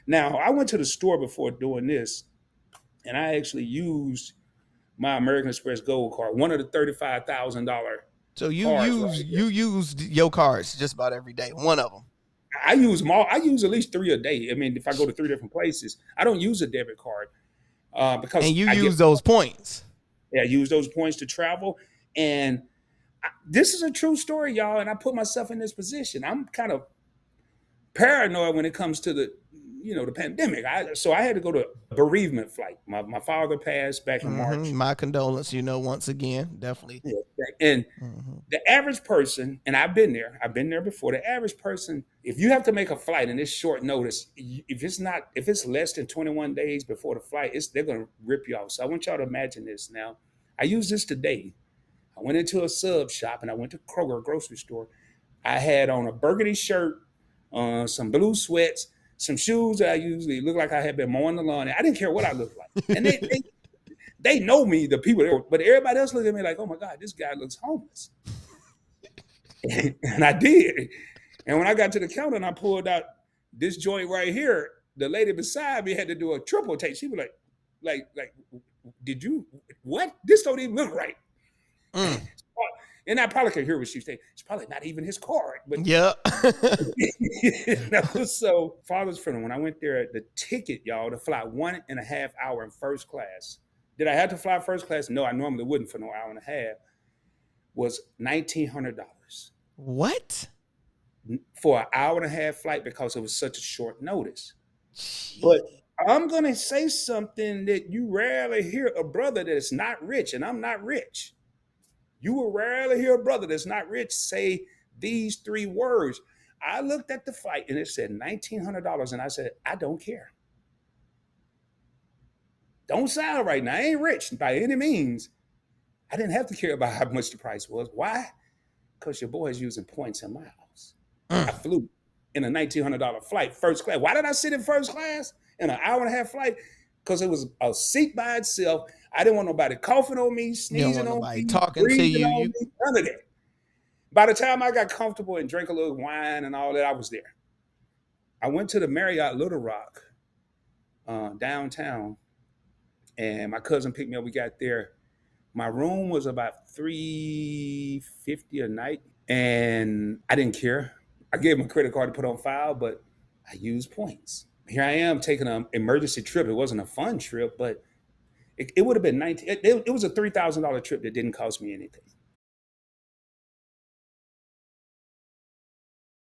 Now, I went to the store before doing this, and I actually used my American Express Gold card, one of the $35,000 So cards right here. you used your cards just about every day. One of them. I use them all. I use at least three a day. I mean, if I go to three different places, I don't use a debit card And because you I get use those points. I use those points to travel. And this is a true story, y'all. And I put myself in this position. I'm kind of paranoid when it comes to the pandemic. So I had to go to a bereavement flight. My father passed back in March. My condolence, once again, definitely. Yeah. And Hmm. the average person, and I've been there before. The average person, if you have to make a flight and it's short notice, if it's less than 21 days before the flight, they're gonna rip you off. So I want y'all to imagine this now. I use this today. I went into a sub shop and I went to Kroger grocery store. I had on a burgundy shirt, some blue sweats, some shoes that I usually look like I had been mowing the lawn. I didn't care what I looked like. And they know me, the people there, but everybody else looked at me like, oh my God, this guy looks homeless. And I did. And when I got to the counter and I pulled out this joint right here, the lady beside me had to do a triple take. She was like, did you what? This don't even look right. Mm. And I probably could hear what she was saying. It's probably not even his card, but Yeah. so father's friend. When I went there, the ticket, y'all, to fly 1.5 hour in first class. Did I have to fly first class? No, I normally wouldn't for no hour and a half. Was $1,900 What? for an hour and a half flight because it was such a short notice. But Gee. I'm gonna say something that you rarely hear a brother that's not rich, and I'm not rich. You will rarely hear a brother that's not rich say these three words. I looked at the flight and it said $1,900, and I said, I don't care. Don't sound right now. I ain't rich by any means. I didn't have to care about how much the price was. Why? Because your boy is using points and miles. I Mm. flew in a $1,900 flight, first class. Why did I sit in first class in an hour and a half flight? Because it was a seat by itself. I didn't want nobody coughing on me, You don't sneezing want on nobody me, talking to breathing you. on me, none of that. By the time I got comfortable and drank a little wine and all that, I was there. I went to the Marriott Little Rock downtown, and my cousin picked me up. We got there. My room was about 350 a night, and I didn't care. I gave him a credit card to put on file, but I used points. Here I am taking an emergency trip. It wasn't a fun trip, but it would have been 19. It was a $3,000 trip that didn't cost me anything.